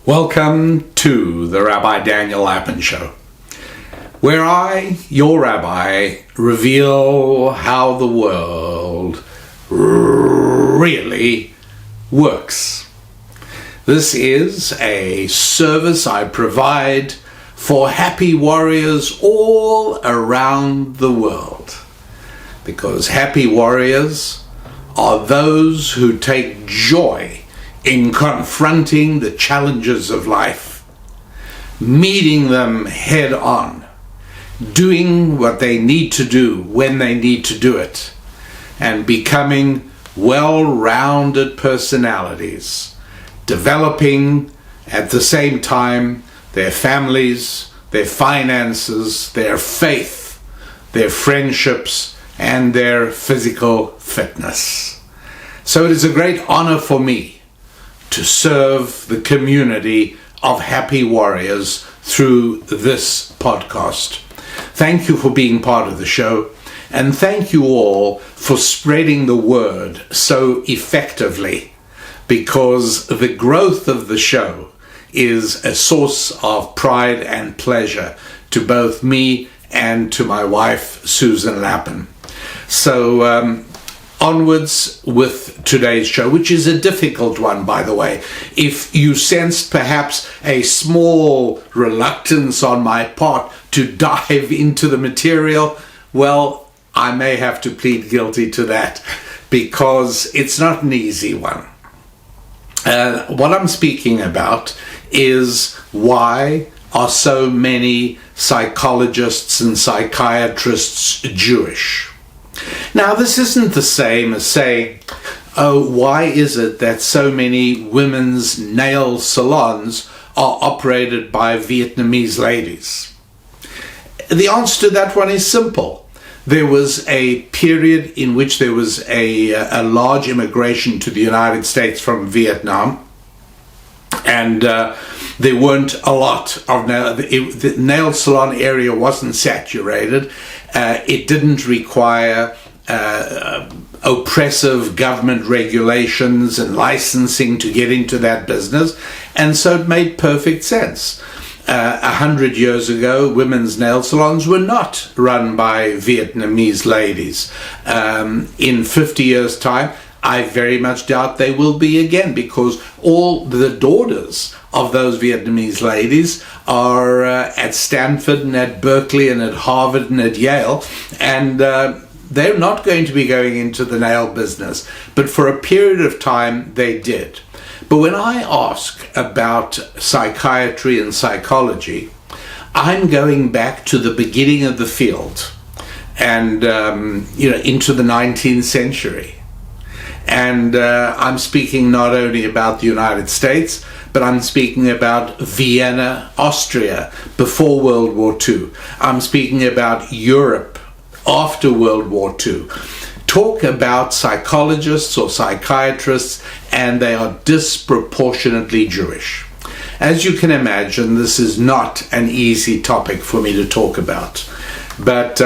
Welcome to the Rabbi Daniel Lapin Show, where I, your Rabbi, reveal how the world really works. This is a service I provide for happy warriors all around the world, because happy warriors are those who take joy in confronting the challenges of life, meeting them head on, doing what they need to do when they need to do it, and becoming well-rounded personalities, developing at the same time their families, their finances, their faith, their friendships, and their physical fitness. So it is a great honor for me to serve the community of happy warriors through this podcast. Thank you for being part of the show, and thank you all for spreading the word so effectively, because the growth of the show is a source of pride and pleasure to both me and to my wife, Susan Lapin. So onwards with today's show, which is a difficult one, by the way. If you sensed perhaps a small reluctance on my part to dive into the material, well, I may have to plead guilty to that, because it's not an easy one. What I'm speaking about is why are so many psychologists and psychiatrists Jewish? Now, this isn't the same as saying, oh, why is it that so many women's nail salons are operated by Vietnamese ladies? The answer to that one is simple. There was a period in which there was a large immigration to the United States from Vietnam, and there weren't a lot of the nail salon area wasn't saturated. It didn't require oppressive government regulations and licensing to get into that business, and so it made perfect sense. 100 years ago, women's nail salons were not run by Vietnamese ladies. In 50 years' time, I very much doubt they will be again, because all the daughters of those Vietnamese ladies are at Stanford and at Berkeley and at Harvard and at Yale, and they're not going to be going into the nail business, but for a period of time they did. But when I ask about psychiatry and psychology, I'm going back to the beginning of the field, and into the 19th century. And I'm speaking not only about the United States, but I'm speaking about Vienna, Austria, before World War II. I'm speaking about Europe after World War II. Talk about psychologists or psychiatrists, and they are disproportionately Jewish. As you can imagine, this is not an easy topic for me to talk about. But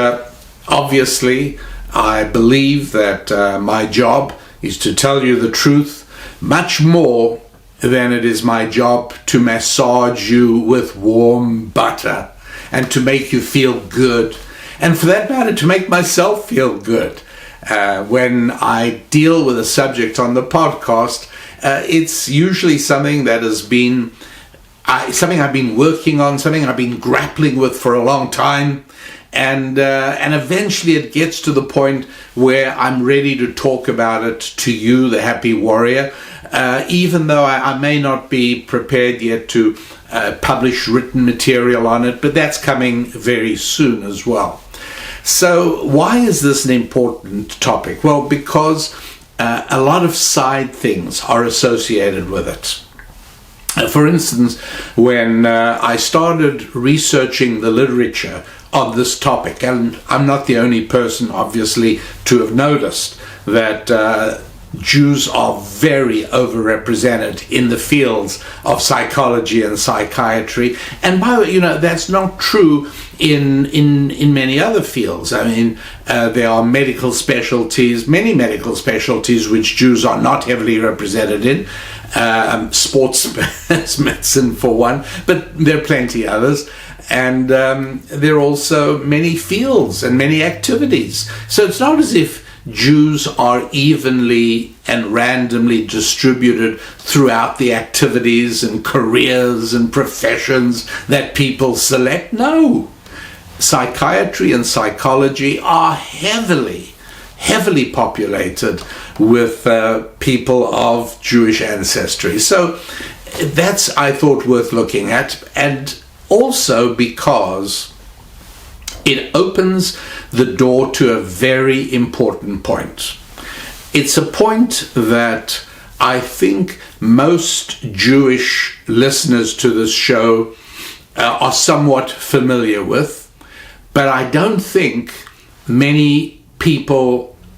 obviously, I believe that my job is to tell you the truth much more than it is my job to massage you with warm butter and to make you feel good, and for that matter to make myself feel good. When I deal with a subject on the podcast, it's usually something that has been something I've been working on, something I've been grappling with for a long time, and eventually it gets to the point where I'm ready to talk about it to you, the happy warrior, even though I may not be prepared yet to publish written material on it, but that's coming very soon as well. So why is this an important topic? Well, because a lot of side things are associated with it. For instance, when I started researching the literature on this topic, and I'm not the only person, obviously, to have noticed that Jews are very overrepresented in the fields of psychology and psychiatry. And by the way, that's not true in many other fields. I mean, there are medical specialties, many medical specialties, which Jews are not heavily represented in. Sports medicine for one, but there are plenty others. And there are also many fields and many activities. So it's not as if Jews are evenly and randomly distributed throughout the activities and careers and professions that people select. No. Psychiatry and psychology are heavily populated with people of Jewish ancestry. So that's, I thought, worth looking at. And also because it opens the door to a very important point. It's a point that I think most Jewish listeners to this show are somewhat familiar with, but I don't think many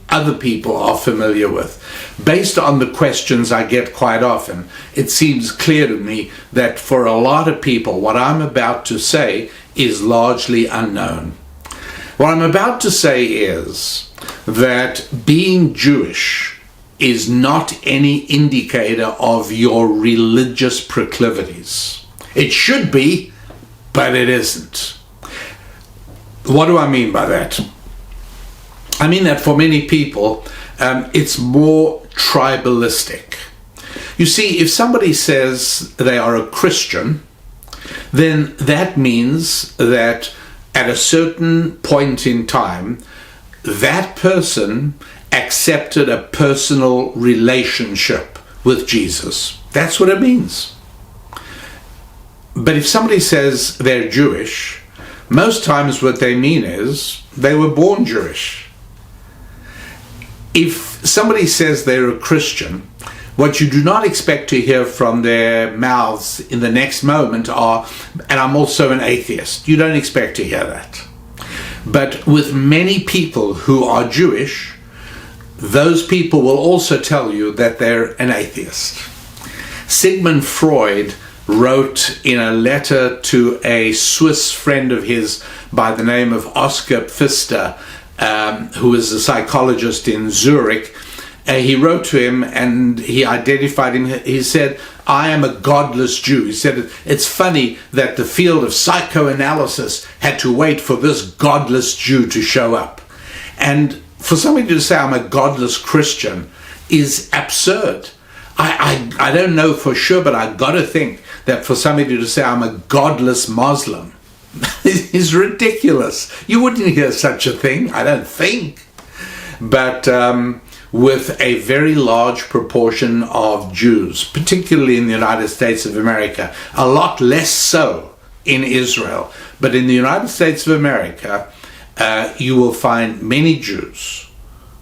other people are familiar with. Based on the questions I get quite often, it seems clear to me that for a lot of people, what I'm about to say is largely unknown. What I'm about to say is that being Jewish is not any indicator of your religious proclivities. It should be, but it isn't. What do I mean by that? I mean that for many people, it's more tribalistic. You see, if somebody says they are a Christian, then that means that at a certain point in time, that person accepted a personal relationship with Jesus. That's what it means. But if somebody says they're Jewish, most times what they mean is they were born Jewish. If somebody says they're a Christian, what you do not expect to hear from their mouths in the next moment are, and I'm also an atheist. You don't expect to hear that. But with many people who are Jewish, those people will also tell you that they're an atheist. Sigmund Freud wrote in a letter to a Swiss friend of his by the name of Oscar Pfister, who is a psychologist in Zurich. He wrote to him and he identified him. He said, "I am a godless Jew." He said, "It's funny that the field of psychoanalysis had to wait for this godless Jew to show up." And for somebody to say I'm a godless Christian is absurd. I don't know for sure, but I've got to think that for somebody to say I'm a godless Muslim is ridiculous. You wouldn't hear such a thing, I don't think. But with a very large proportion of Jews, particularly in the United States of America, a lot less so in Israel, but in the United States of America, you will find many Jews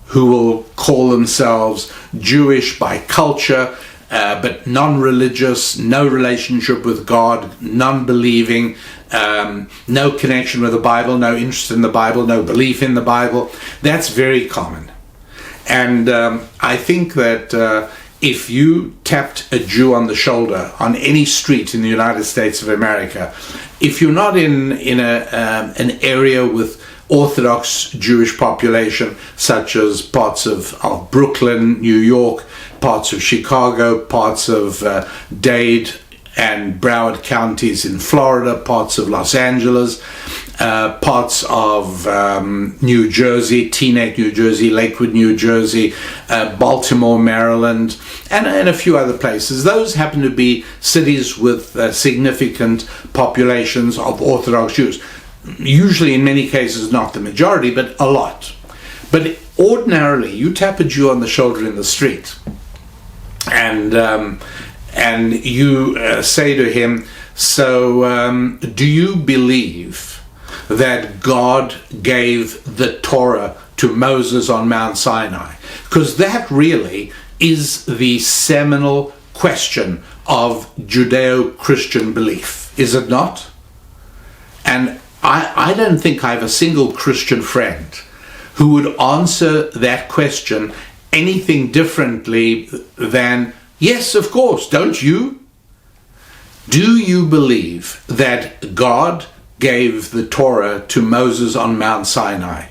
who will call themselves Jewish by culture, but non-religious, no relationship with God, non-believing, no connection with the Bible, no interest in the Bible, no belief in the Bible. That's very common. And I think that if you tapped a Jew on the shoulder on any street in the United States of America, if you're not in an area with Orthodox Jewish population, such as parts of Brooklyn, New York, parts of Chicago, parts of Dade and Broward counties in Florida, parts of Los Angeles, parts of New Jersey, Teaneck, New Jersey, Lakewood, New Jersey, Baltimore, Maryland, and a few other places. Those happen to be cities with significant populations of Orthodox Jews. Usually, in many cases, not the majority, but a lot. But ordinarily, you tap a Jew on the shoulder in the street, and you say to him, "So, do you believe that God gave the Torah to Moses on Mount Sinai?" Because that really is the seminal question of Judeo-Christian belief, is it not? And I don't think I have a single Christian friend who would answer that question anything differently than, yes, of course, don't you? Do you believe that God gave the Torah to Moses on Mount Sinai?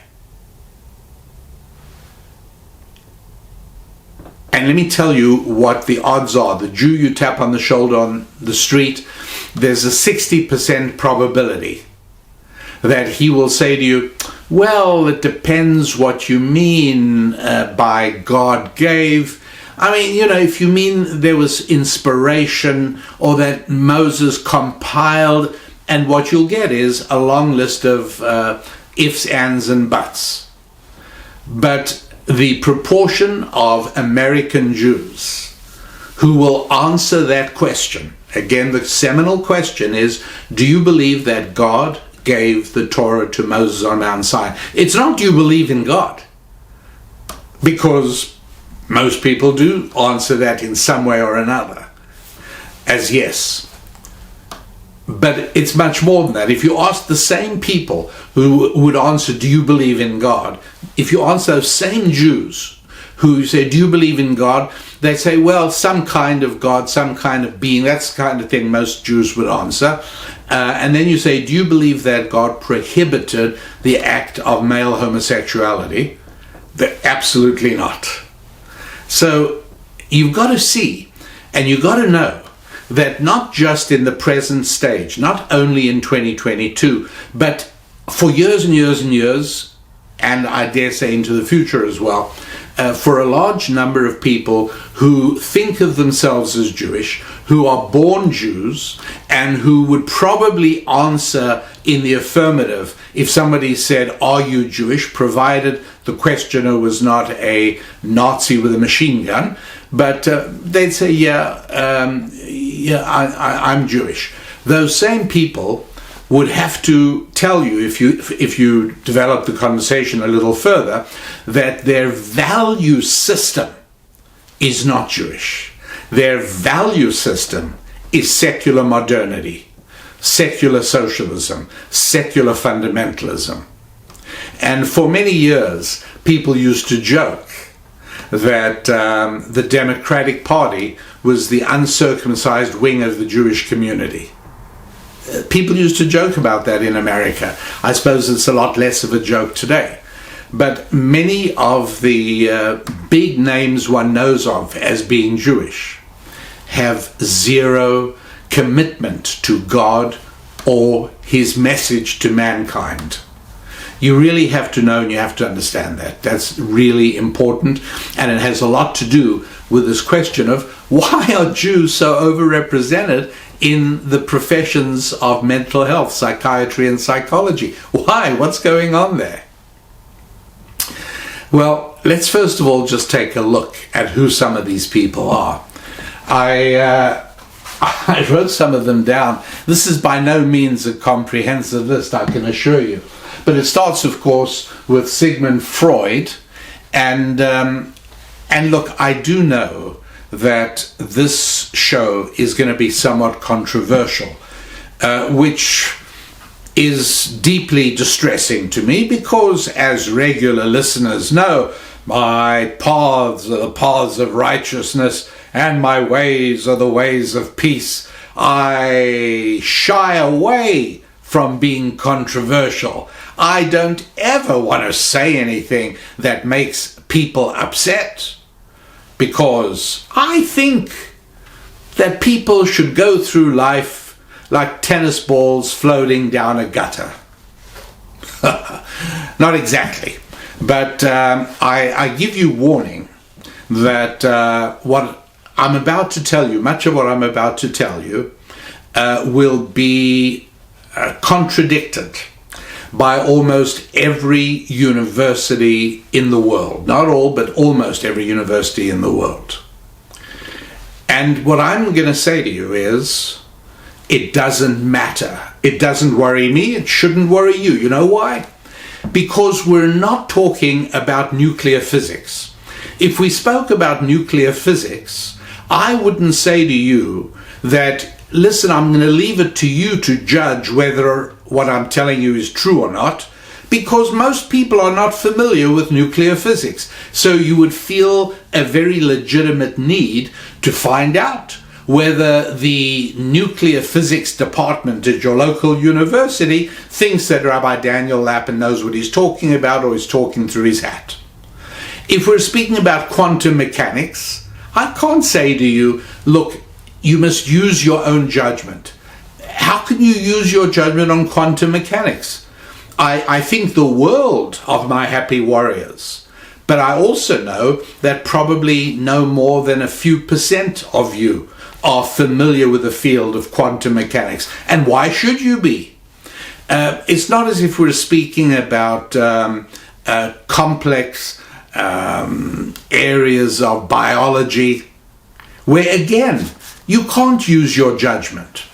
And let me tell you what the odds are. The Jew you tap on the shoulder on the street, there's a 60% probability that he will say to you, well, it depends what you mean by God gave. I mean, you know, if you mean there was inspiration or that Moses compiled, and what you'll get is a long list of ifs, ands, and buts. But the proportion of American Jews who will answer that question, again, the seminal question is, do you believe that God gave the Torah to Moses on Mount Sinai? It's not, do you believe in God? Because most people do answer that in some way or another as yes. But it's much more than that. If you ask the same people who would answer, do you believe in God? If you answer those same Jews who say, do you believe in God? They say, well, some kind of God, some kind of being. That's the kind of thing most Jews would answer. And then you say, do you believe that God prohibited the act of male homosexuality? Absolutely not. So you've got to see, and you've got to know, that not just in the present stage, not only in 2022, but for years and years and years, and I dare say into the future as well, for a large number of people who think of themselves as Jewish, who are born Jews, and who would probably answer in the affirmative if somebody said, are you Jewish, provided the questioner was not a Nazi with a machine gun, but they'd say, I'm Jewish. Those same people would have to tell you, if you develop the conversation a little further, that their value system is not Jewish. Their value system is secular modernity, secular socialism, secular fundamentalism. And for many years, people used to joke that the Democratic Party was the uncircumcised wing of the Jewish community. People used to joke about that in America. I suppose it's a lot less of a joke today. But many of the big names one knows of as being Jewish have zero commitment to God or his message to mankind. You really have to know and you have to understand that. That's really important, and it has a lot to do with this question of why are Jews so overrepresented in the professions of mental health, psychiatry and psychology? Why? What's going on there? Well, let's first of all just take a look at who some of these people are. I wrote some of them down. This is by no means a comprehensive list, I can assure you. But it starts, of course, with Sigmund Freud. And look, I do know that this show is going to be somewhat controversial, which is deeply distressing to me because, as regular listeners know, my paths are the paths of righteousness and my ways are the ways of peace. I shy away from being controversial. I don't ever want to say anything that makes people upset, because I think that people should go through life like tennis balls floating down a gutter. Not exactly, but I give you warning that what I'm about to tell you, much of what I'm about to tell you, will be contradicted by almost every university in the world. Not all, but almost every university in the world. And what I'm going to say to you is, it doesn't matter. It doesn't worry me. It shouldn't worry you. You know why? Because we're not talking about nuclear physics. If we spoke about nuclear physics, I wouldn't say to you that, listen, I'm going to leave it to you to judge whether what I'm telling you is true or not, because most people are not familiar with nuclear physics. So you would feel a very legitimate need to find out whether the nuclear physics department at your local university thinks that Rabbi Daniel Lapin knows what he's talking about or is talking through his hat. If we're speaking about quantum mechanics, I can't say to you, look, you must use your own judgment. How can you use your judgment on quantum mechanics? I think the world of my happy warriors, but I also know that probably no more than a few percent of you are familiar with the field of quantum mechanics. And why should you be? It's not as if we're speaking about complex areas of biology where, again, you can't use your judgment.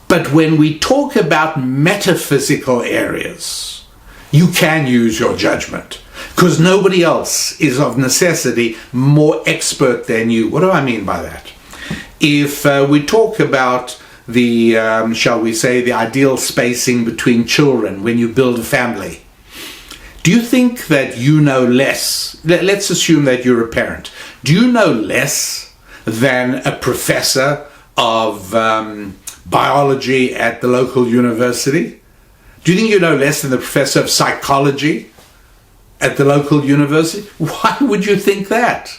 But when we talk about metaphysical areas, you can use your judgment, because nobody else is of necessity more expert than you. What do I mean by that? If we talk about the, shall we say, the ideal spacing between children when you build a family, do you think that you know less? Let's assume that you're a parent. Do you know less than a professor of biology at the local university? Do you think you know less than the professor of psychology at the local university? Why would you think that?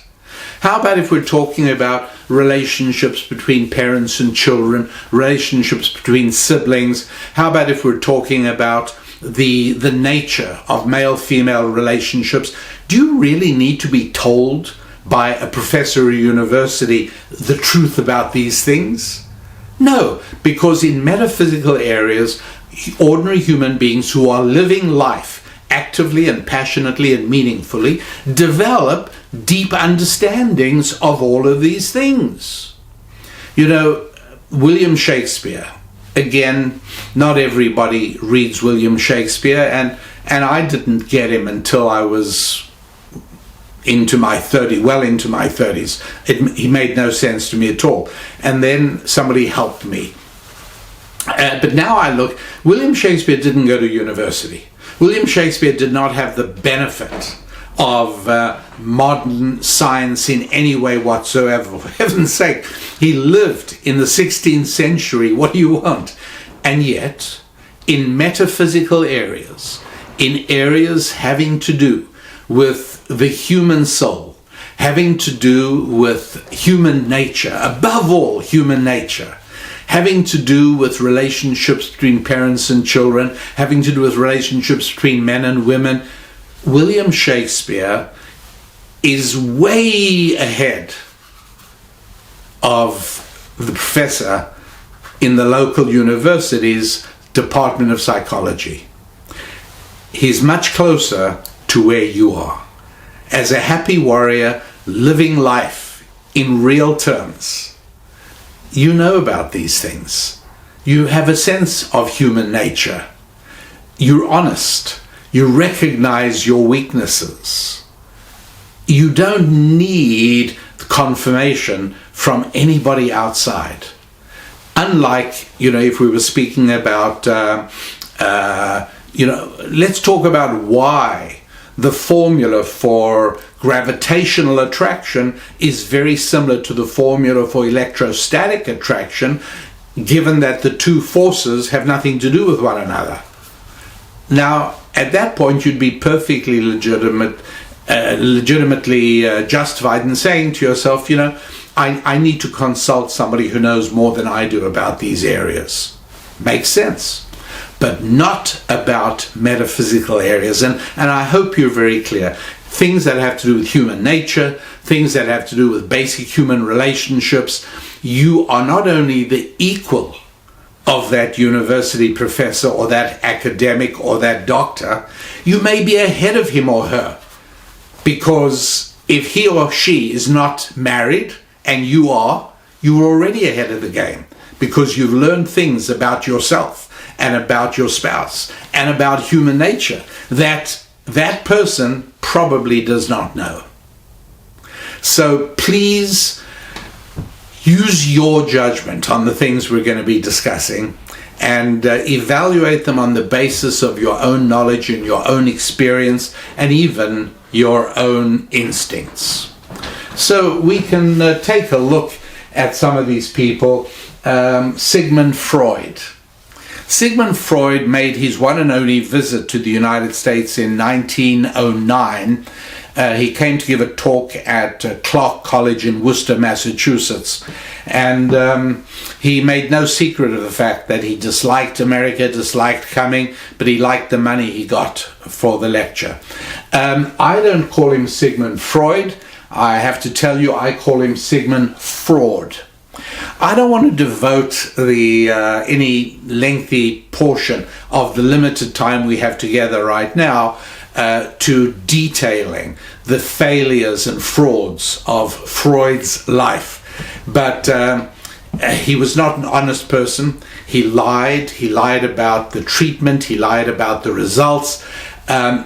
How about if we're talking about relationships between parents and children, relationships between siblings? How about if we're talking about the nature of male-female relationships? Do you really need to be told by a professor at a university the truth about these things? No, because in metaphysical areas, ordinary human beings who are living life actively and passionately and meaningfully develop deep understandings of all of these things. You know, William Shakespeare, again, not everybody reads William Shakespeare, and I didn't get him until I was into my 30s. He made no sense to me at all. And then somebody helped me. But now I look, William Shakespeare didn't go to university. William Shakespeare did not have the benefit of modern science in any way whatsoever. For heaven's sake, he lived in the 16th century. What do you want? And yet, in metaphysical areas, in areas having to do with the human soul, having to do with human nature, above all human nature, having to do with relationships between parents and children, having to do with relationships between men and women, William Shakespeare is way ahead of the professor in the local university's Department of Psychology. He's much closer to where you are. As a happy warrior living life in real terms, you know about these things. You have a sense of human nature. You're honest. You recognize your weaknesses. You don't need confirmation from anybody outside. Unlike, if we were speaking about, let's talk about why the formula for gravitational attraction is very similar to the formula for electrostatic attraction, given that the two forces have nothing to do with one another. Now, at that point, you'd be perfectly legitimately justified in saying to yourself, I need to consult somebody who knows more than I do about these areas. Makes sense. But not about metaphysical areas. And I hope you're very clear. Things that have to do with human nature, things that have to do with basic human relationships, you are not only the equal of that university professor or that academic or that doctor, you may be ahead of him or her. Because if he or she is not married and you are already ahead of the game, because you've learned things about yourself and about your spouse and about human nature that that person probably does not know. So please use your judgment on the things we're going to be discussing, and evaluate them on the basis of your own knowledge and your own experience and even your own instincts. So we can take a look at some of these people. Sigmund Freud. Sigmund Freud made his one and only visit to the United States in 1909. He came to give a talk at Clark College in Worcester, Massachusetts. And he made no secret of the fact that he disliked America, disliked coming, but he liked the money he got for the lecture. I don't call him Sigmund Freud. I have to tell you, I call him Sigmund Fraud. I don't want to devote any lengthy portion of the limited time we have together right now to detailing the failures and frauds of Freud's life. But he was not an honest person. He lied about the treatment, he lied about the results.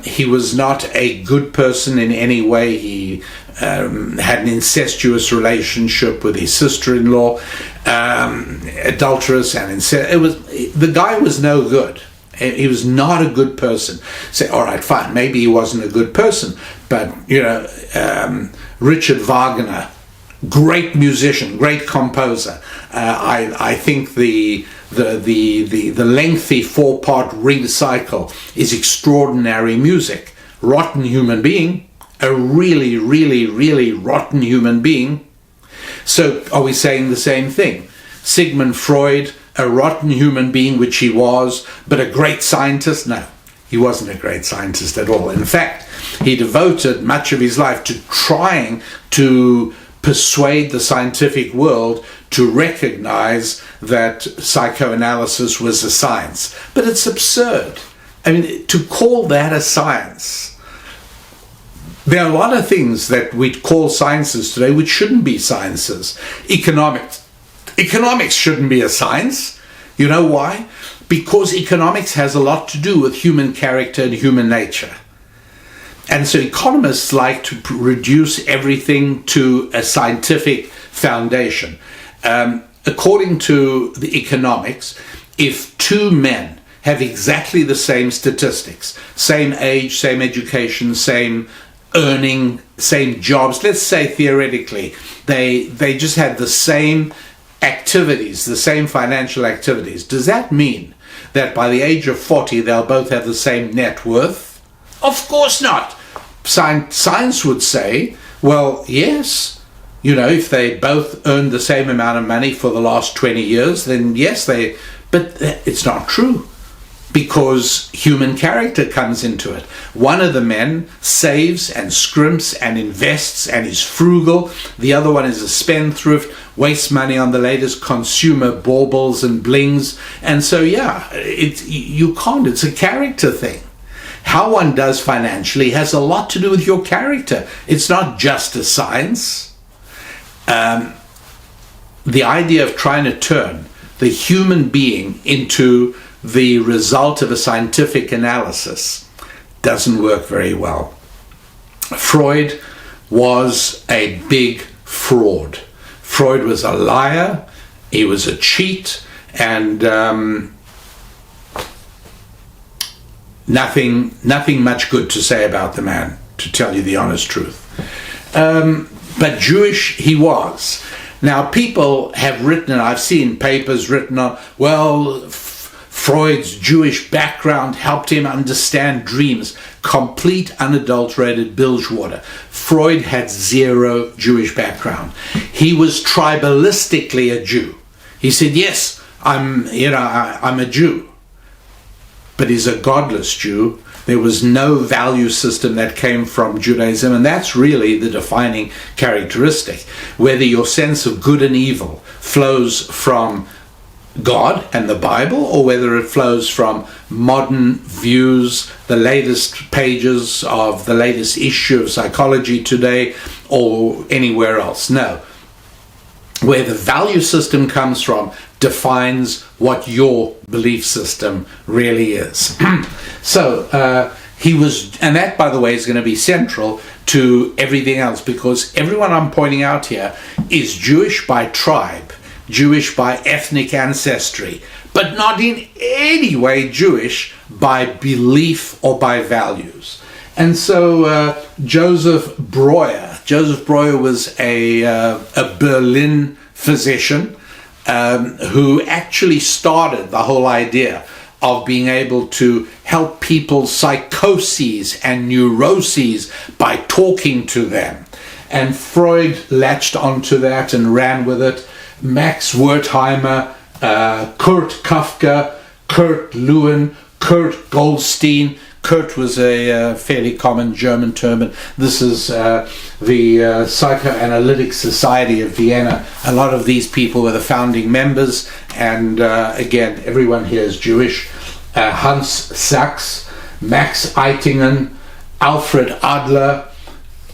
He was not a good person in any way. He had an incestuous relationship with his sister-in-law, adulterous and the guy was no good. He was not a good person. Say, all right, fine, maybe he wasn't a good person, but Richard Wagner, great musician, great composer. I think the lengthy 4-part ring cycle is extraordinary music. Rotten human being, a really, really, really rotten human being. So are we saying the same thing? Sigmund Freud, a rotten human being, which he was, but a great scientist? No, he wasn't a great scientist at all. In fact, he devoted much of his life to trying to persuade the scientific world to recognize that psychoanalysis was a science. But it's absurd. I mean, to call that a science. There are a lot of things that we call sciences today which shouldn't be sciences. Economics shouldn't be a science. You know why? Because economics has a lot to do with human character and human nature. And so economists like to reduce everything to a scientific foundation. According to the economics, if two men have exactly the same statistics, same age, same education, same earning, same jobs, let's say theoretically, they just had the same activities, the same financial activities, does that mean that by the age of 40 they'll both have the same net worth? Of course not. Science would say, well, yes, if they both earned the same amount of money for the last 20 years, then yes, but it's not true, because human character comes into it. One of the men saves and scrimps and invests and is frugal. The other one is a spendthrift, wastes money on the latest consumer baubles and blings. And so, you can't. It's a character thing. How one does financially has a lot to do with your character. It's not just a science. The idea of trying to turn the human being into the result of a scientific analysis doesn't work very well. Freud was a big fraud. Freud was a liar, he was a cheat, and nothing much good to say about the man, to tell you the honest truth. But Jewish he was. Now people have written, and I've seen papers written on, well, Freud's Jewish background helped him understand dreams. Complete unadulterated bilge water. Freud had zero Jewish background. He was tribalistically a Jew. He said, yes, I'm a Jew. But he's a godless Jew. There was no value system that came from Judaism, and that's really the defining characteristic. Whether your sense of good and evil flows from God and the Bible, or whether it flows from modern views, the latest pages of the latest issue of Psychology Today, or anywhere else. No. Where the value system comes from defines what your belief system really is. So he was, and that, by the way, is going to be central to everything else, because everyone I'm pointing out here is Jewish by tribe, Jewish by ethnic ancestry, but not in any way Jewish by belief or by values. And so Joseph Breuer was a Berlin physician who actually started the whole idea of being able to help people's psychoses and neuroses by talking to them. And Freud latched onto that and ran with it. Max Wertheimer, Kurt Kafka, Kurt Lewin, Kurt Goldstein. Kurt was a fairly common German term, and this is the Psychoanalytic Society of Vienna. A lot of these people were the founding members, and again, everyone here is Jewish. Hans Sachs, Max Eitingen, Alfred Adler,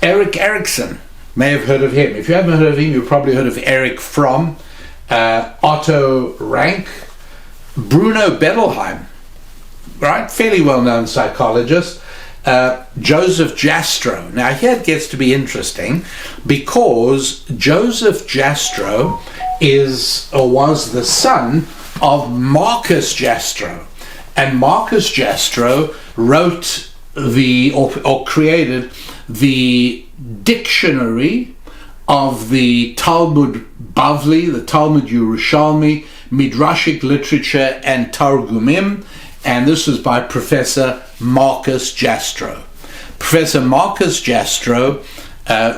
Erik Erikson, may have heard of him. If you haven't heard of him, you've probably heard of Erich Fromm, Otto Rank, Bruno Bettelheim, right? Fairly well-known psychologist. Joseph Jastrow. Now here it gets to be interesting because Joseph Jastrow was the son of Marcus Jastrow. And Marcus Jastrow wrote or created the dictionary of the Talmud Bavli, the Talmud Yerushalmi, Midrashic literature, and Targumim. And this was by Professor Marcus Jastrow. Professor Marcus Jastrow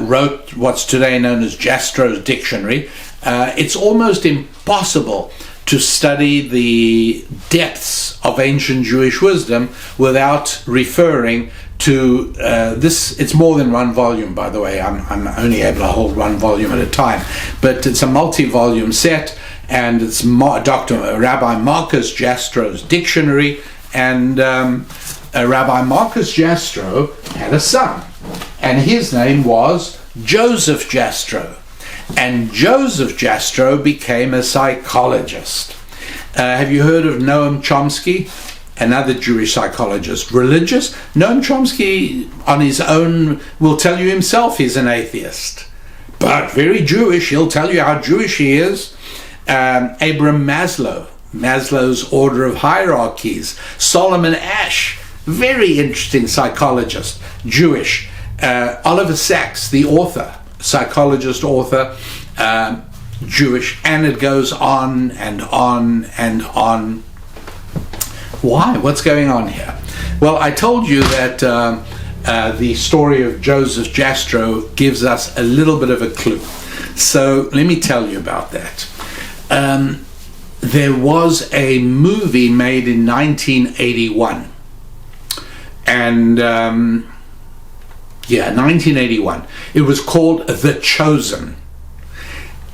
wrote what's today known as Jastrow's Dictionary. It's almost impossible to study the depths of ancient Jewish wisdom without referring to this. It's more than one volume, by the way. I'm only able to hold one volume at a time, but it's a multi-volume set, and it's Rabbi Marcus Jastrow's Dictionary. And Rabbi Marcus Jastrow had a son, and his name was Joseph Jastrow. And Joseph Jastrow became a psychologist. Have you heard of Noam Chomsky? Another Jewish psychologist. Religious? Noam Chomsky on his own will tell you himself he's an atheist, but very Jewish. He'll tell you how Jewish he is. Abraham Maslow, Maslow's order of hierarchies. Solomon Asch, very interesting psychologist, Jewish. Oliver Sacks, the author, psychologist, author, Jewish, and it goes on and on and on. Why? What's going on here? Well, I told you that the story of Joseph Jastrow gives us a little bit of a clue. So let me tell you about that. There was a movie made in 1981. And 1981. It was called The Chosen.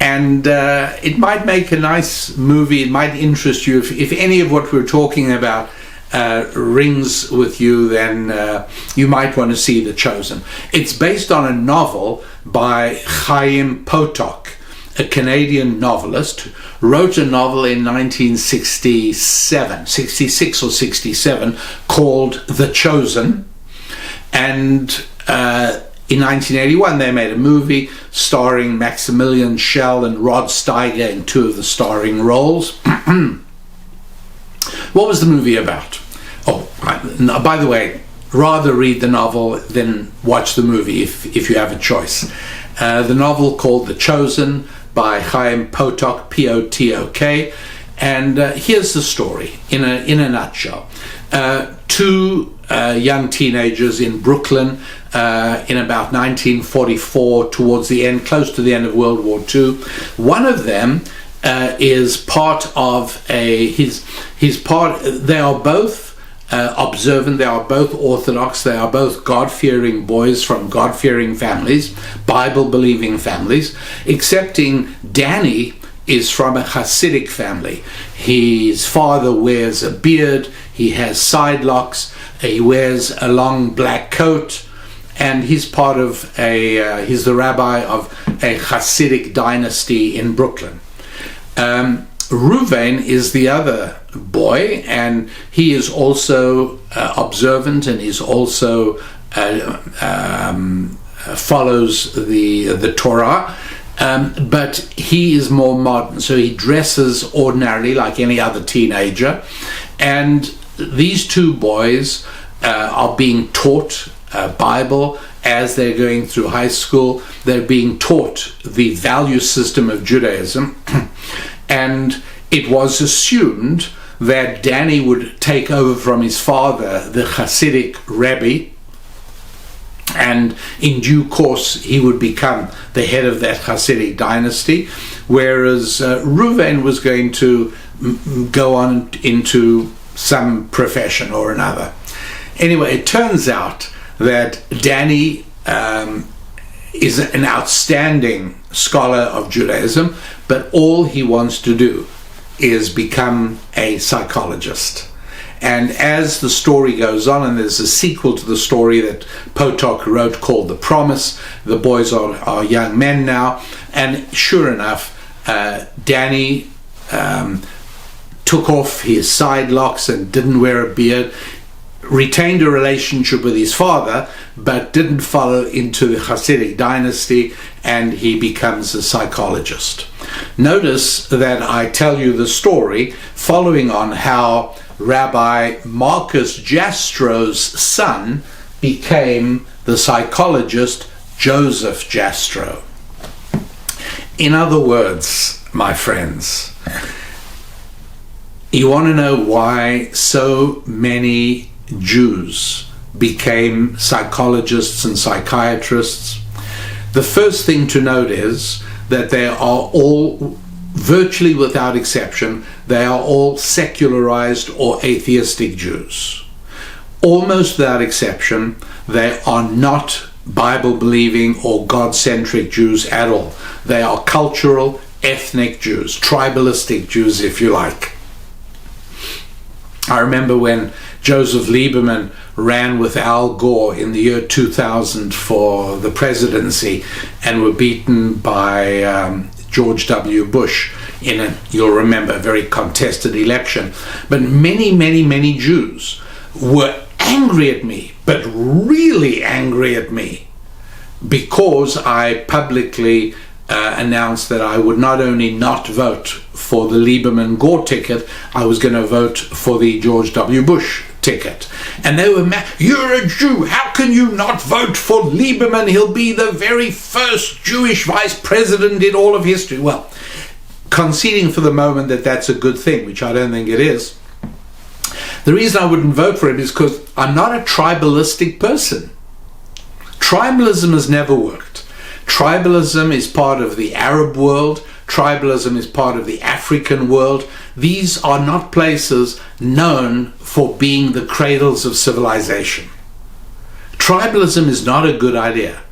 And it might make a nice movie. It might interest you. If any of what we're talking about rings with you, then you might want to see The Chosen. It's based on a novel by Chaim Potok, a Canadian novelist, wrote a novel in 1967, 66 or 67, called The Chosen. And in 1981, they made a movie starring Maximilian Schell and Rod Steiger in two of the starring roles. What was the movie about? Oh, by the way, rather read the novel than watch the movie if you have a choice. The novel called The Chosen by Chaim Potok, P-O-T-O-K. And here's the story in a nutshell. Two young teenagers in Brooklyn in about 1944, towards the end, close to the end of World War II. One of them is part of they are both observant, they are both Orthodox, they are both God-fearing boys from God-fearing families, Bible-believing families, excepting Danny is from a Hasidic family. His father wears a beard, he has side locks, he wears a long black coat, and he's part of he's the rabbi of a Hasidic dynasty in Brooklyn. Reuven is the other boy, and he is also observant, and he's also follows the Torah, but he is more modern, so he dresses ordinarily like any other teenager. And these two boys are being taught Bible as they're going through high school. They're being taught the value system of Judaism, and it was assumed that Danny would take over from his father, the Hasidic Rabbi, and in due course he would become the head of that Hasidic dynasty, whereas Reuven was going to go on into some profession or another. Anyway, it turns out that Danny is an outstanding scholar of Judaism, but all he wants to do is become a psychologist. And as the story goes on, and there's a sequel to the story that Potok wrote called The Promise, the boys are young men now, and sure enough, Danny took off his side locks and didn't wear a beard, retained a relationship with his father, but didn't follow into the Hasidic dynasty, and he becomes a psychologist. Notice that I tell you the story following on how Rabbi Marcus Jastro's son became the psychologist Joseph Jastro. In other words, my friends, you want to know why so many Jews became psychologists and psychiatrists? The first thing to note is that they are all, virtually without exception, they are all secularized or atheistic Jews. Almost without exception, they are not Bible-believing or God-centric Jews at all. They are cultural, ethnic Jews, tribalistic Jews, if you like. I remember when Joseph Lieberman ran with Al Gore in the year 2000 for the presidency and were beaten by George W. Bush in a, you'll remember, very contested election. But many Jews were angry at me, but really angry at me, because I publicly announced that I would not only not vote for the Lieberman-Gore ticket, I was going to vote for the George W. Bush ticket. And they were mad. You're a Jew. How can you not vote for Lieberman? He'll be the very first Jewish vice president in all of history. Well, conceding for the moment that that's a good thing, which I don't think it is, the reason I wouldn't vote for him is because I'm not a tribalistic person. Tribalism has never worked. Tribalism is part of the Arab world. Tribalism is part of the African world. These are not places known for being the cradles of civilization. Tribalism is not a good idea.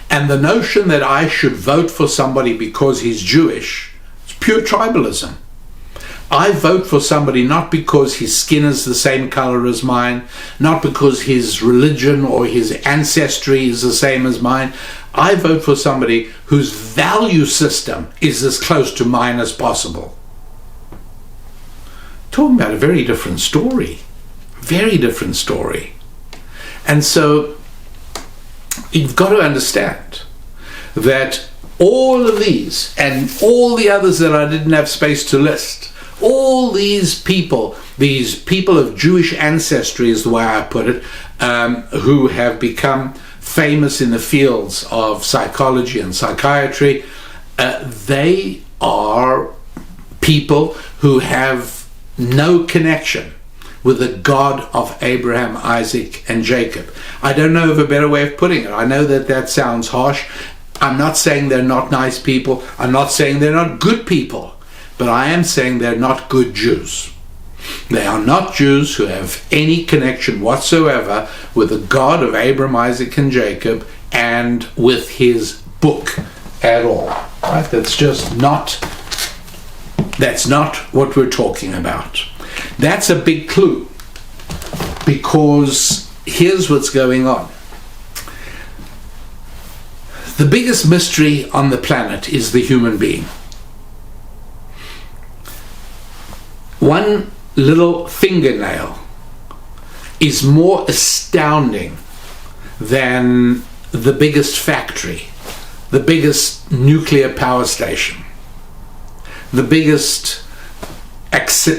And the notion that I should vote for somebody because he's Jewish is pure tribalism. I vote for somebody not because his skin is the same color as mine, not because his religion or his ancestry is the same as mine. I vote for somebody whose value system is as close to mine as possible. Talking about a very different story. Very different story. And so you've got to understand that all of these and all the others that I didn't have space to list, all these people of Jewish ancestry is the way I put it, who have become famous in the fields of psychology and psychiatry, they are people who have no connection with the God of Abraham, Isaac, and Jacob. I don't know of a better way of putting it. I know that that sounds harsh. I'm not saying they're not nice people. I'm not saying they're not good people. But I am saying they're not good Jews. They are not Jews who have any connection whatsoever with the God of Abraham, Isaac, and Jacob, and with his book at all. Right? That's not what we're talking about. That's a big clue, because here's what's going on. The biggest mystery on the planet is the human being. One little fingernail is more astounding than the biggest factory the biggest nuclear power station, the biggest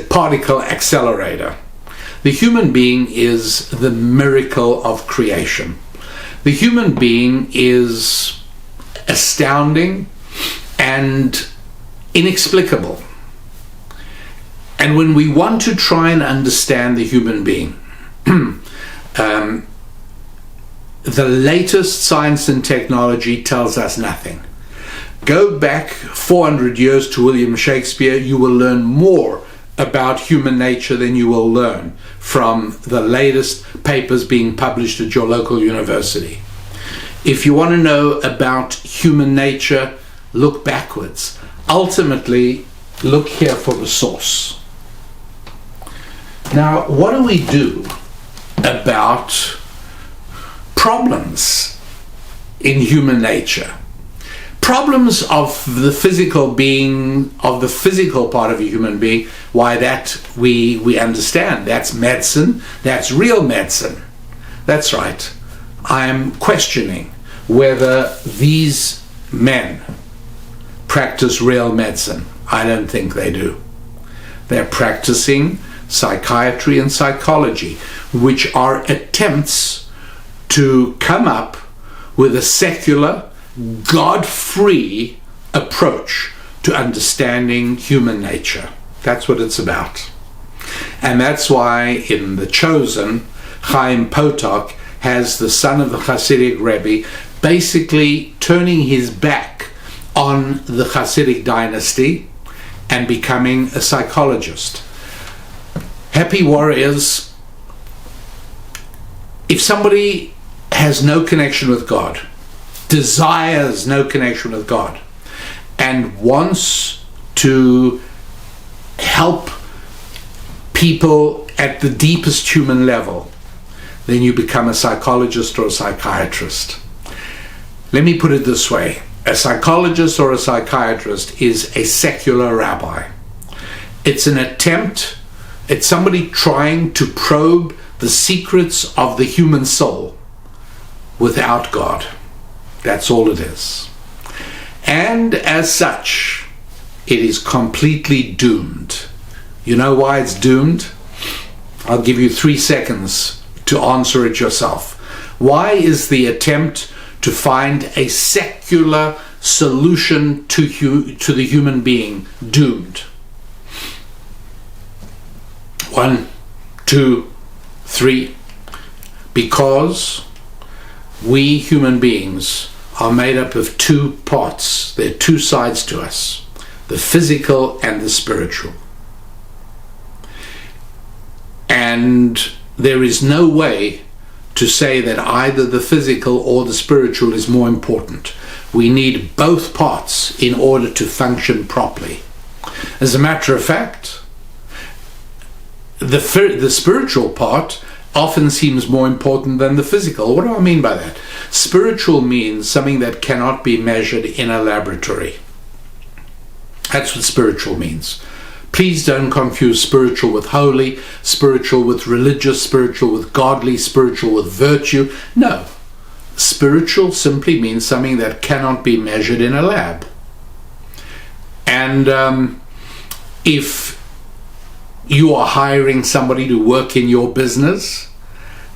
particle accelerator. The human being is the miracle of creation. The human being is astounding and inexplicable. And when we want to try and understand the human being, the latest science and technology tells us nothing. Go back 400 years to William Shakespeare, you will learn more about human nature than you will learn from the latest papers being published at your local university. If you want to know about human nature, look backwards. Ultimately, look here for the source. Now, what do we do about problems in human nature? Problems of the physical being, of the physical part of a human being, why that we understand. That's medicine, that's real medicine. That's right. I'm questioning whether these men practice real medicine. I don't think they do. They're practicing psychiatry and psychology, which are attempts to come up with a secular, God-free approach to understanding human nature. That's what it's about. And that's why in The Chosen, Chaim Potok has the son of the Hasidic Rabbi basically turning his back on the Hasidic dynasty and becoming a psychologist. Happy warriors, if somebody has no connection with God, desires no connection with God, and wants to help people at the deepest human level, then you become a psychologist or a psychiatrist. Let me put it this way. A psychologist or a psychiatrist is a secular rabbi. It's an attempt, it's somebody trying to probe the secrets of the human soul without God. That's all it is. And as such, it is completely doomed. You know why it's doomed? I'll give you 3 seconds to answer it yourself. Why is the attempt to find a secular solution to the human being doomed? 1, 2, 3. Because we human beings are made up of 2 parts. There are 2 sides to us, the physical and the spiritual. And there is no way to say that either the physical or the spiritual is more important. We need both parts in order to function properly. As a matter of fact, the spiritual part often seems more important than the physical. What do I mean by that? Spiritual means something that cannot be measured in a laboratory. That's what spiritual means. Please don't confuse spiritual with holy, spiritual with religious, spiritual with godly, spiritual with virtue. No. Spiritual simply means something that cannot be measured in a lab. And if you are hiring somebody to work in your business,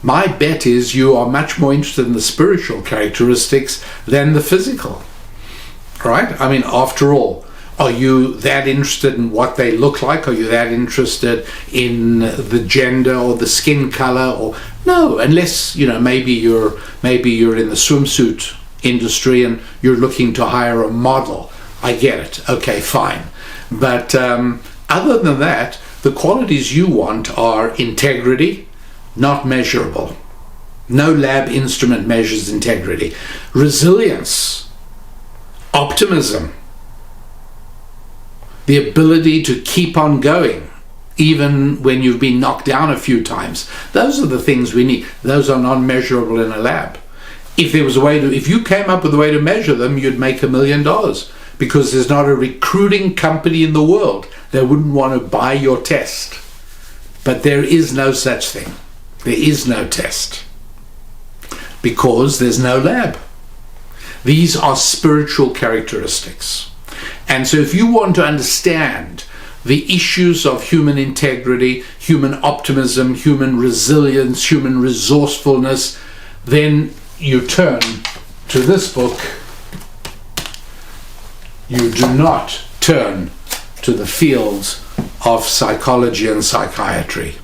my bet is you are much more interested in the spiritual characteristics than the physical, right? I mean, after all, are you that interested in what they look like? Are you that interested in the gender or the skin color? Or no, unless, you know, maybe you're in the swimsuit industry and you're looking to hire a model. I get it. Okay, fine. But other than that, the qualities you want are integrity, not measurable. No lab instrument measures integrity. Resilience, optimism, the ability to keep on going even when you've been knocked down a few times. Those are the things we need. Those are not measurable in a lab. If you came up with a way to measure them, you'd make $1 million, because there's not a recruiting company in the world that wouldn't want to buy your test. But there is no such thing. There is no test, because there's no lab. These are spiritual characteristics. And so if you want to understand the issues of human integrity, human optimism, human resilience, human resourcefulness, then you turn to this book. You do not turn to the fields of psychology and psychiatry,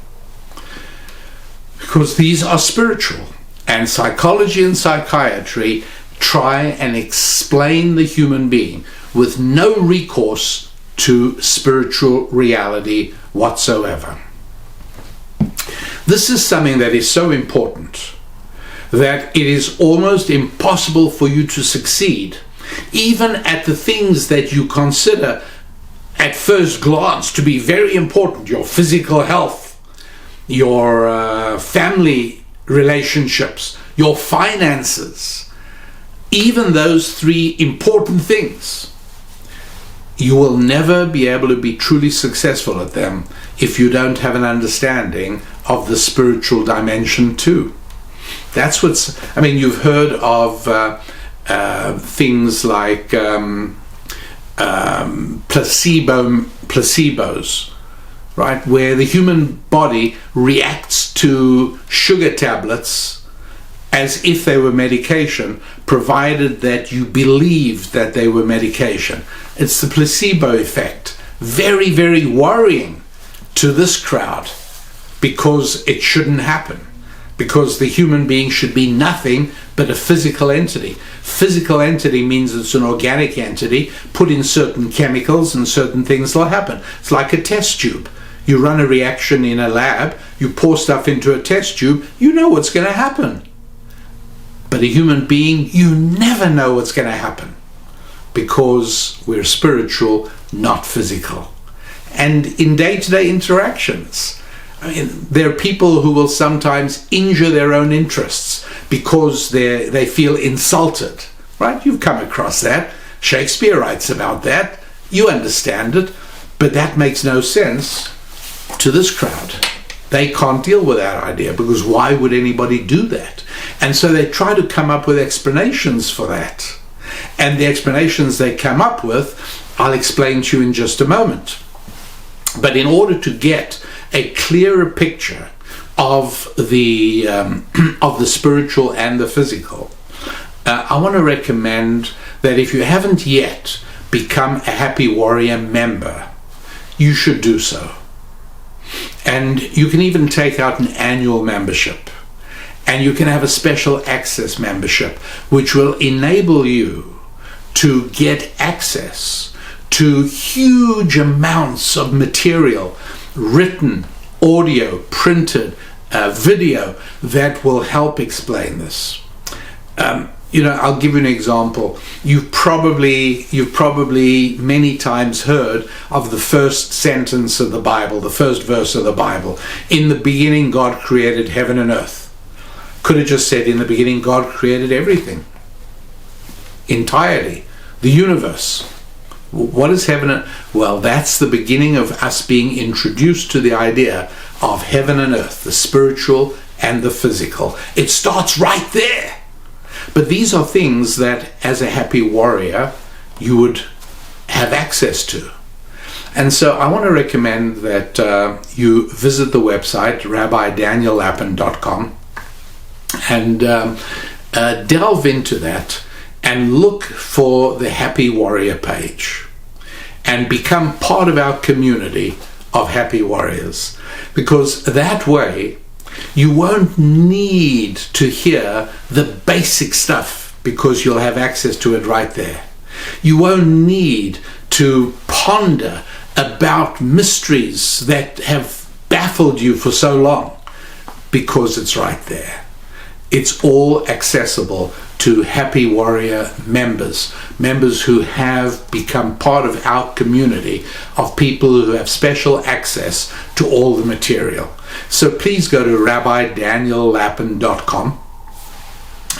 because these are spiritual, and psychology and psychiatry try and explain the human being with no recourse to spiritual reality whatsoever. This is something that is so important that it is almost impossible for you to succeed, even at the things that you consider at first glance to be very important: your physical health, your family relationships, your finances. Even those three important things, you will never be able to be truly successful at them if you don't have an understanding of the spiritual dimension too. That's what's, I mean, you've heard of things like placebos, right? Where the human body reacts to sugar tablets as if they were medication, provided that you believed that they were medication. It's the placebo effect. Very, very worrying to this crowd, because it shouldn't happen. Because the human being should be nothing but a physical entity. Physical entity means it's an organic entity. Put in certain chemicals and certain things will happen. It's like a test tube. You run a reaction in a lab, you pour stuff into a test tube, you know what's going to happen. But a human being, you never know what's going to happen, because we're spiritual, not physical. And in day-to-day interactions, I mean, there are people who will sometimes injure their own interests because they feel insulted, right? You've come across that. Shakespeare writes about that. You understand it, but that makes no sense to this crowd. They can't deal with that idea, because why would anybody do that? And so they try to come up with explanations for that. And the explanations they come up with, I'll explain to you in just a moment. But in order to get a clearer picture of the spiritual and the physical, I want to recommend that if you haven't yet become a Happy Warrior member, you should do so. And you can even take out an annual membership, and you can have a special access membership, which will enable you to get access to huge amounts of material, written, audio, printed, video, that will help explain this. I'll give you an example. You've probably many times heard of the first sentence of the Bible, the first verse of the Bible. In the beginning, God created heaven and earth. Could have just said, in the beginning, God created everything, entirely, the universe. What is heaven? Well, that's the beginning of us being introduced to the idea of heaven and earth, the spiritual and the physical. It starts right there. But these are things that, as a Happy Warrior, you would have access to. And so I want to recommend that you visit the website, rabbidaniellapin.com, and delve into that and look for the Happy Warrior page and become part of our community of Happy Warriors, because that way you won't need to hear the basic stuff, because you'll have access to it right there. You won't need to ponder about mysteries that have baffled you for so long, because it's right there. It's all accessible to Happy Warrior members who have become part of our community of people who have special access to all the material. So please go to rabbidaniellapin.com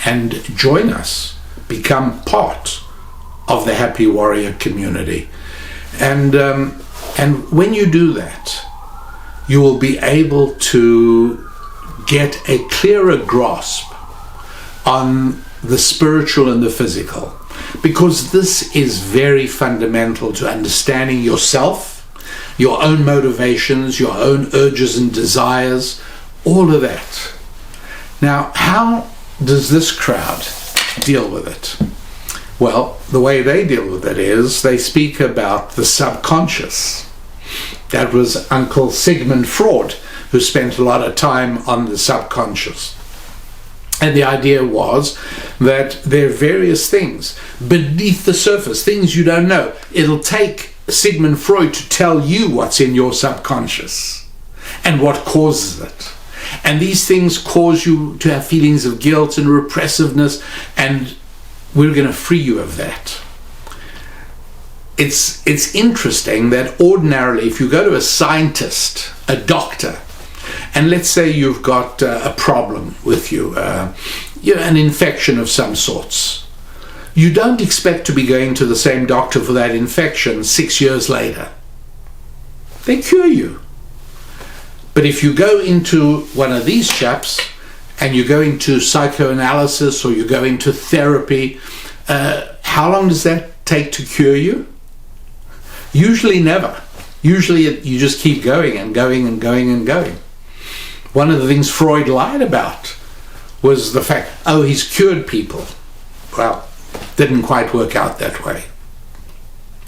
and join us. Become part of the Happy Warrior community. And when you do that, you will be able to get a clearer grasp on the spiritual and the physical, because this is very fundamental to understanding yourself, your own motivations, your own urges and desires, all of that. Now, how does this crowd deal with it? Well, the way they deal with it is they speak about the subconscious. That was Uncle Sigmund Freud, who spent a lot of time on the subconscious. And the idea was that there are various things beneath the surface, things you don't know. It'll take Sigmund Freud to tell you what's in your subconscious and what causes it. And these things cause you to have feelings of guilt and repressiveness, and we're going to free you of that. It's interesting that ordinarily, if you go to a scientist, a doctor, and let's say you've got a problem with you, an infection of some sorts, you don't expect to be going to the same doctor for that infection 6 years later. They cure you. But if you go into one of these chaps and you go into psychoanalysis or you go into therapy, how long does that take to cure you? Usually never. Usually you just keep going and going and going and going. One of the things Freud lied about was the fact, he's cured people. Well, didn't quite work out that way.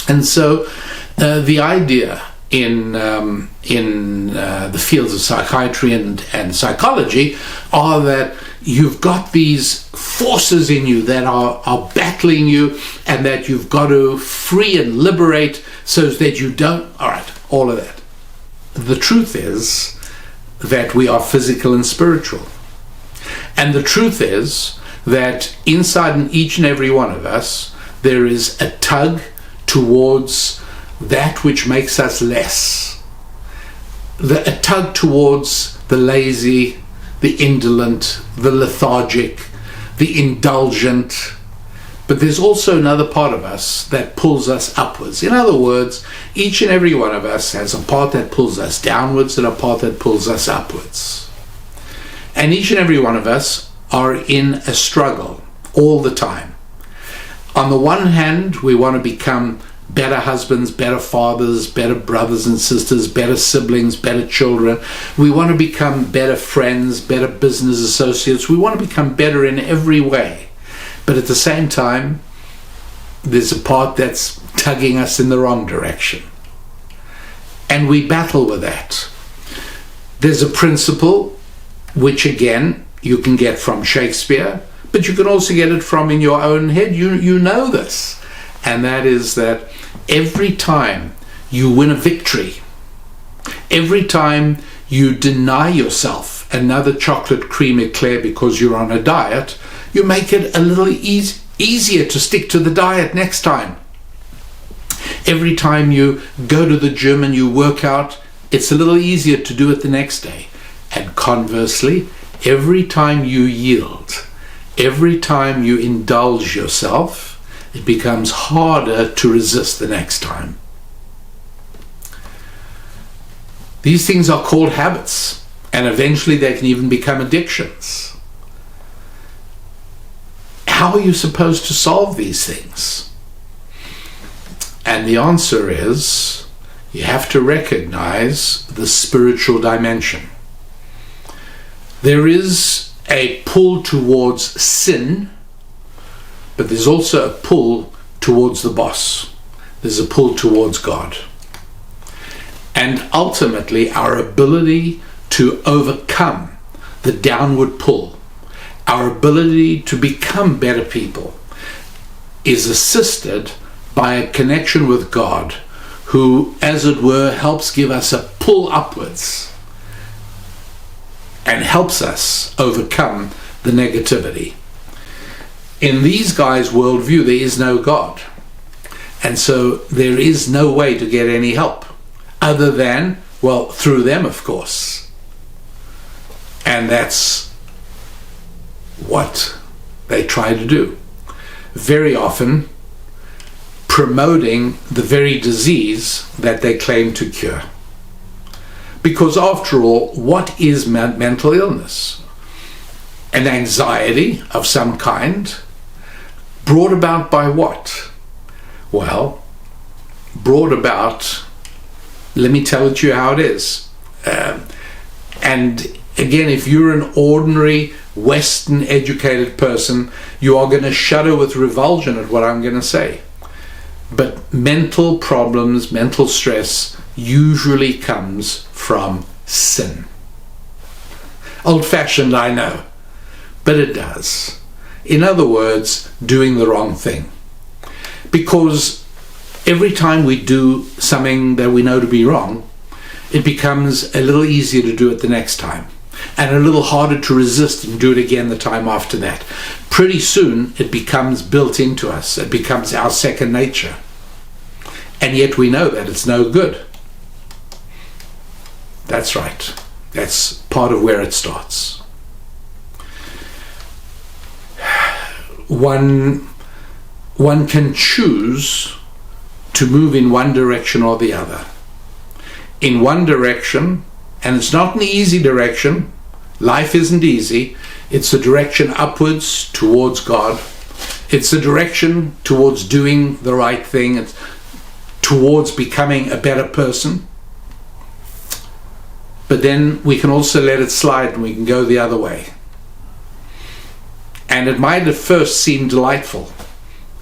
And so the idea in the fields of psychiatry and psychology are that you've got these forces in you that are battling you, and that you've got to free and liberate so that you don't, all of that. The truth is that we are physical and spiritual. And the truth is that inside in each and every one of us, there is a tug towards that which makes us less. A tug towards the lazy, the indolent, the lethargic, the indulgent. But there's also another part of us that pulls us upwards. In other words, each and every one of us has a part that pulls us downwards and a part that pulls us upwards. And each and every one of us are in a struggle all the time. On the one hand, we want to become better husbands, better fathers, better brothers and sisters, better siblings, better children. We want to become better friends, better business associates. We want to become better in every way. But at the same time, there's a part that's tugging us in the wrong direction. And we battle with that. There's a principle which, again, you can get from Shakespeare, but you can also get it from in your own head. You know this. And that is that every time you win a victory, every time you deny yourself another chocolate cream eclair because you're on a diet, you make it a little easier to stick to the diet next time. Every time you go to the gym and you work out, it's a little easier to do it the next day. And conversely, every time you yield, every time you indulge yourself, it becomes harder to resist the next time. These things are called habits, and eventually they can even become addictions. How are you supposed to solve these things? And the answer is, you have to recognize the spiritual dimension. There is a pull towards sin, but there's also a pull towards the boss. There's a pull towards God. And ultimately, our ability to overcome the downward pull, our ability to become better people, is assisted by a connection with God, who, as it were, helps give us a pull upwards and helps us overcome the negativity. In these guys' worldview, there is no God. And so there is no way to get any help other than, well, through them, of course. And that's what they try to do. Very often promoting the very disease that they claim to cure. Because after all, what is mental illness? and anxiety of some kind, brought about by what? Well, brought about, let me tell it to you how it is. And again, if you're an ordinary Western educated person, you are going to shudder with revulsion at what I'm going to say. But mental problems, mental stress usually comes from sin. Old-fashioned, I know, but it does. In other words, doing the wrong thing. Because every time we do something that we know to be wrong, it becomes a little easier to do it the next time, and a little harder to resist and do it again the time after that. Pretty soon it becomes built into us. It becomes our second nature. And yet we know that it's no good. That's right. That's part of where it starts. One can choose to move in one direction or the other. In one direction, and it's not an easy direction, life isn't easy, it's a direction upwards towards God, it's a direction towards doing the right thing, it's towards becoming a better person. But then we can also let it slide and we can go the other way. And it might at first seem delightful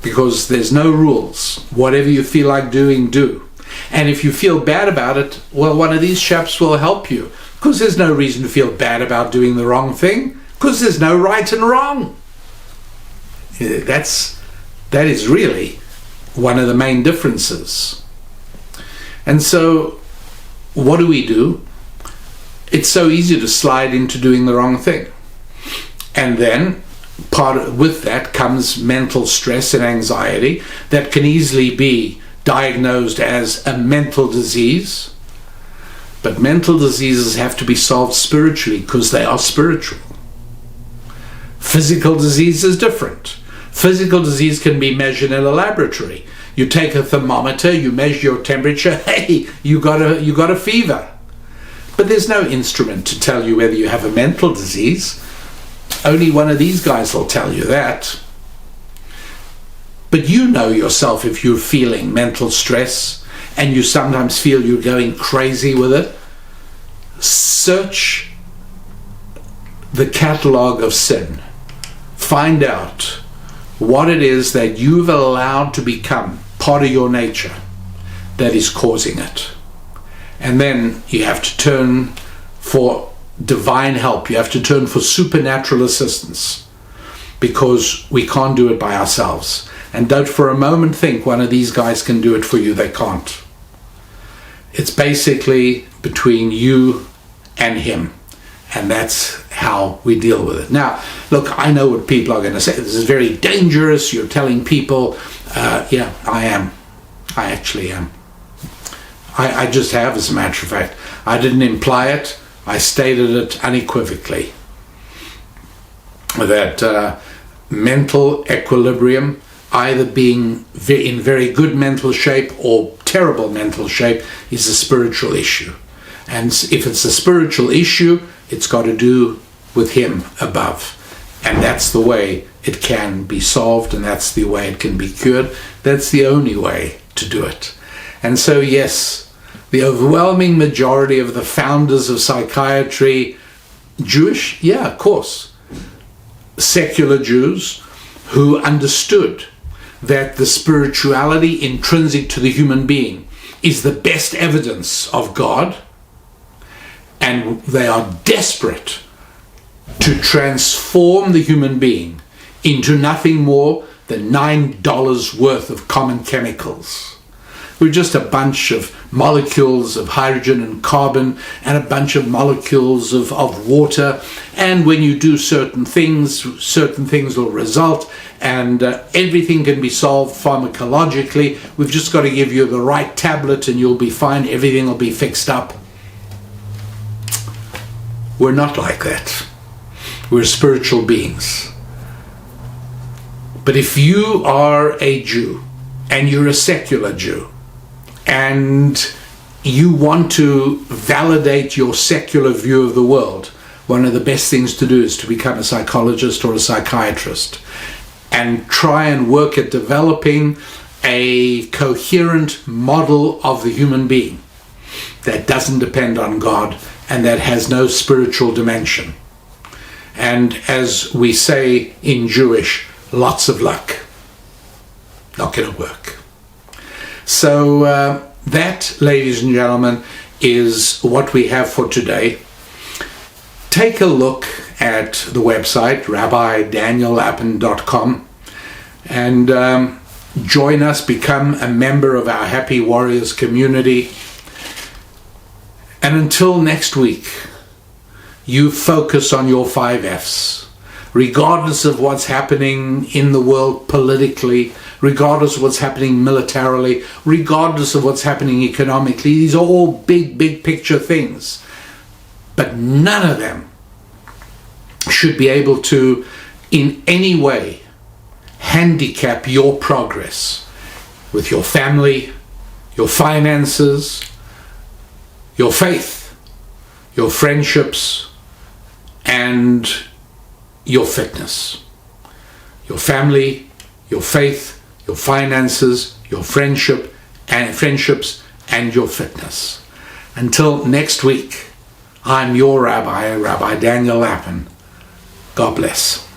because there's no rules. Whatever you feel like doing, do. And if you feel bad about it, well, one of these chaps will help you, because there's no reason to feel bad about doing the wrong thing, because there's no right and wrong. That is really one of the main differences. And so what do? It's so easy to slide into doing the wrong thing. And then with that comes mental stress and anxiety that can easily be diagnosed as a mental disease. But mental diseases have to be solved spiritually because they are spiritual. Physical disease is different. Physical disease can be measured in a laboratory. You take a thermometer, you measure your temperature, hey, you got a fever. But there's no instrument to tell you whether you have a mental disease. Only one of these guys will tell you that. But you know yourself if you're feeling mental stress and you sometimes feel you're going crazy with it. Search the catalog of sin. Find out what it is that you've allowed to become part of your nature that is causing it. And then you have to turn for divine help. You have to turn for supernatural assistance, because we can't do it by ourselves. And don't for a moment think one of these guys can do it for you. They can't. It's basically between you and him. And that's how we deal with it. Now, look, I know what people are going to say. This is very dangerous. You're telling people, yeah, I am. I actually am. I just have, as a matter of fact. I didn't imply it. I stated it unequivocally. That mental equilibrium, either being in very good mental shape or terrible mental shape, is a spiritual issue. And if it's a spiritual issue, it's got to do with him above. And that's the way it can be solved, and that's the way it can be cured. That's the only way to do it. And so, yes, the overwhelming majority of the founders of psychiatry, Jewish, yeah, of course, secular Jews who understood that the spirituality intrinsic to the human being is the best evidence of God, and they are desperate to transform the human being into nothing more than $9 worth of common chemicals. We're just a bunch of molecules of hydrogen and carbon and a bunch of molecules of water. And when you do certain things will result, and everything can be solved pharmacologically. We've just got to give you the right tablet and you'll be fine. Everything will be fixed up. We're not like that. We're spiritual beings. But if you are a Jew and you're a secular Jew, and you want to validate your secular view of the world, one of the best things to do is to become a psychologist or a psychiatrist and try and work at developing a coherent model of the human being that doesn't depend on God and that has no spiritual dimension. And as we say in Jewish, lots of luck. Not going to work. So that, ladies and gentlemen, is what we have for today. Take a look at the website, rabbidaniellapin.com, and join us, become a member of our Happy Warriors community. And until next week, you focus on your 5 F's. Regardless of what's happening in the world politically, regardless of what's happening militarily, regardless of what's happening economically, these are all big, big picture things. But none of them should be able to, in any way, handicap your progress with your family, your finances, your faith, your friendships, and your fitness. Your family, your faith, your finances, your friendships, and your fitness. Until next week, I'm your Rabbi, Rabbi Daniel Lapin. God bless.